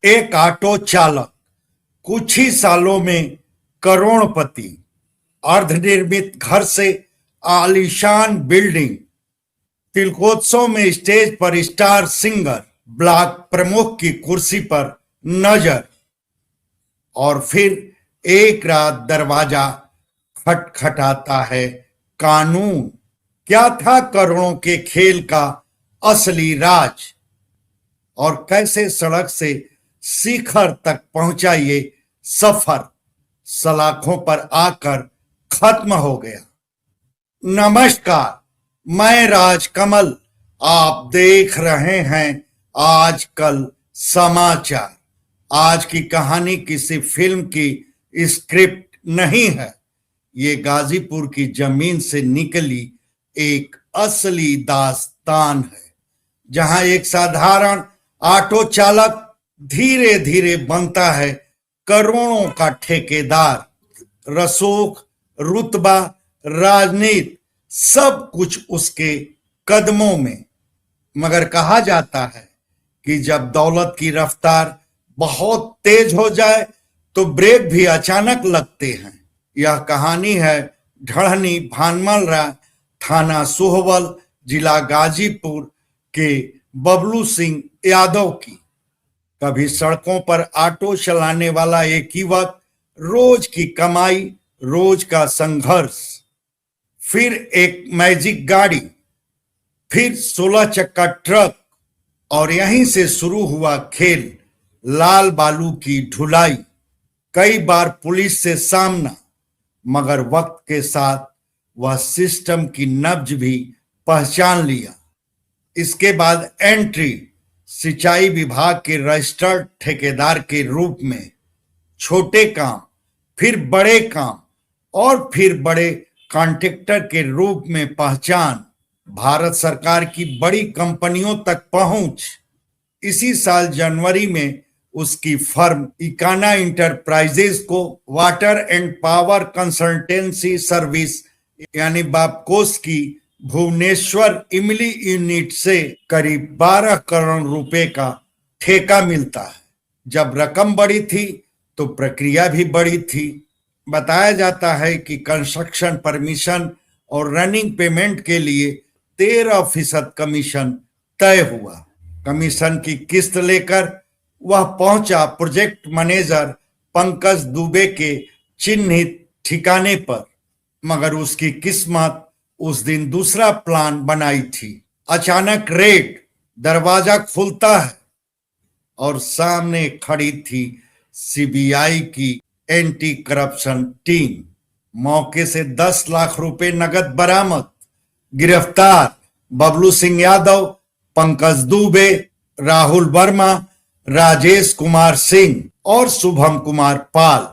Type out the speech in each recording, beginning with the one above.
एक ऑटो चालक कुछ ही सालों में करोड़पति, अर्धनिर्मित घर से आलीशान बिल्डिंग, तिलकोत्सव में स्टेज पर स्टार सिंगर, ब्लॉक प्रमुख की कुर्सी पर नजर, और फिर एक रात दरवाजा खटखटाता है कानून। क्या था करोड़ों के खेल का असली राज, और कैसे सड़क से शिखर तक पहुंचा ये सफर सलाखों पर आकर खत्म हो गया। नमस्कार, मैं राजकमल, आप देख रहे हैं आजकल समाचार। आज की कहानी किसी फिल्म की स्क्रिप्ट नहीं है, ये गाजीपुर की जमीन से निकली एक असली दास्तान है, जहां एक साधारण ऑटो चालक धीरे धीरे बनता है करोड़ों का ठेकेदार। रसूख, रुतबा, राजनीति सब कुछ उसके कदमों में। मगर कहा जाता है कि जब दौलत की रफ्तार बहुत तेज हो जाए तो ब्रेक भी अचानक लगते हैं। यह कहानी है ढढ़नी भानमलरा, थाना सोहवल, जिला गाजीपुर के बबलू सिंह यादव की। कभी सड़कों पर ऑटो चलाने वाला एक युवक, रोज की कमाई, रोज का संघर्ष, फिर एक मैजिक गाड़ी, फिर 16 चक्का ट्रक, और यहीं से शुरू हुआ खेल, लाल बालू की ढुलाई, कई बार पुलिस से सामना। मगर वक्त के साथ वह सिस्टम की नब्ज भी पहचान लिया। इसके बाद एंट्री सिंचाई विभाग के रजिस्टर्ड ठेकेदार के रूप में। छोटे काम, फिर बड़े काम, और फिर बड़े कॉन्ट्रैक्टर के रूप में पहचान। भारत सरकार की बड़ी कंपनियों तक पहुंच। इसी साल जनवरी में उसकी फर्म इकाना इंटरप्राइजेज को water and power consultancy service यानी बापकोस की भुवनेश्वर इमली यूनिट से करीब 12 करोड़ रुपए का ठेका मिलता है। जब रकम बड़ी थी तो प्रक्रिया भी बड़ी थी। बताया जाता है कि कंस्ट्रक्शन परमिशन और रनिंग पेमेंट के लिए 13% कमीशन तय हुआ। कमीशन की किस्त लेकर वह पहुंचा प्रोजेक्ट मैनेजर पंकज दुबे के चिन्हित ठिकाने पर। मगर उसकी किस्मत उस दिन दूसरा प्लान बनाई थी। अचानक रेड, दरवाजा खुलता है और सामने खड़ी थी सीबीआई की एंटी करप्शन टीम। मौके से 10 लाख रुपए नगद बरामद। गिरफ्तार बबलू सिंह यादव, पंकज दुबे, राहुल वर्मा, राजेश कुमार सिंह और शुभम कुमार पाल।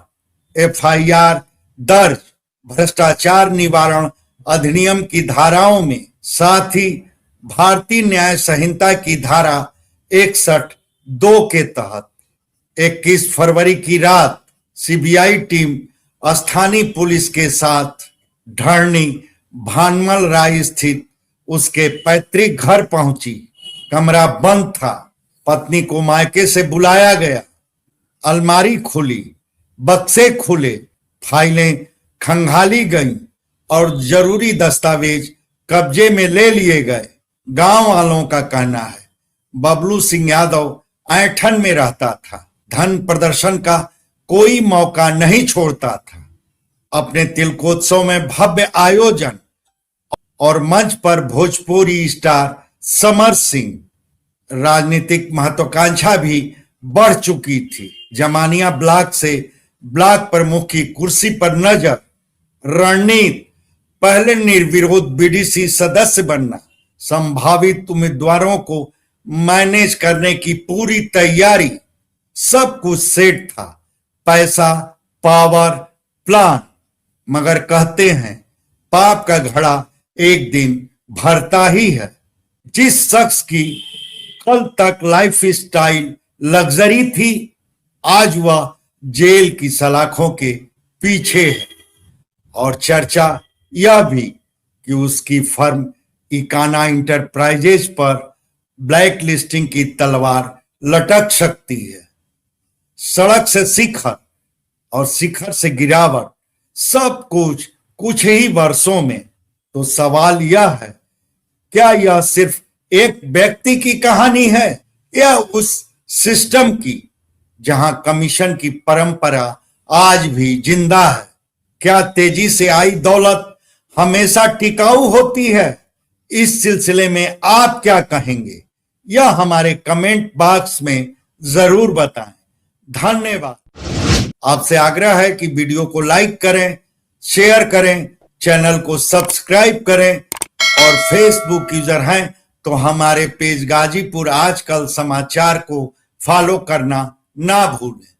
एफआईआर दर्ज भ्रष्टाचार निवारण अधिनियम की धाराओं में, साथ ही भारतीय न्याय संहिता की धारा 61(2) के तहत। 21 फरवरी की रात सीबीआई टीम स्थानीय पुलिस के साथ ढढ़नी भानमलरा स्थित उसके पैतृक घर पहुंची। कमरा बंद था। पत्नी को मायके से बुलाया गया। अलमारी खुली, बक्से खुले, फाइलें खंगाली गईं और जरूरी दस्तावेज कब्जे में ले लिए गए। गांव वालों का कहना है बबलू सिंह यादव ऐंठन में रहता था, धन प्रदर्शन का कोई मौका नहीं छोड़ता था। अपने तिलकोत्सव में भव्य आयोजन और मंच पर भोजपुरी स्टार समर सिंह। राजनीतिक महत्वाकांक्षा भी बढ़ चुकी थी। जमानिया ब्लॉक से ब्लॉक प्रमुख की कुर्सी पर नजर। रणनीति, पहले निर्विरोध बीडीसी सदस्य बनना, संभावित उम्मीदवारों को मैनेज करने की पूरी तैयारी। सब कुछ सेट था। पैसा, पावर, प्लान। मगर कहते हैं पाप का घड़ा एक दिन भरता ही है। जिस शख्स की कल तक लाइफ स्टाइल लग्जरी थी, आज वह जेल की सलाखों के पीछे है। और चर्चा यह भी कि उसकी फर्म इकाना इंटरप्राइजेज पर ब्लैक लिस्टिंग की तलवार लटक सकती है। सड़क से शिखर और शिखर से गिरावट, सब कुछ ही वर्षों में। तो सवाल यह है, क्या यह सिर्फ एक व्यक्ति की कहानी है या उस सिस्टम की जहां कमीशन की परंपरा आज भी जिंदा है? क्या तेजी से आई दौलत हमेशा टिकाऊ होती है? इस सिलसिले में आप क्या कहेंगे, यह हमारे कमेंट बॉक्स में जरूर बताएं। धन्यवाद। आपसे आग्रह है कि वीडियो को लाइक करें, शेयर करें, चैनल को सब्सक्राइब करें और फेसबुक यूजर हैं तो हमारे पेज गाजीपुर आजकल समाचार को फॉलो करना ना भूलें।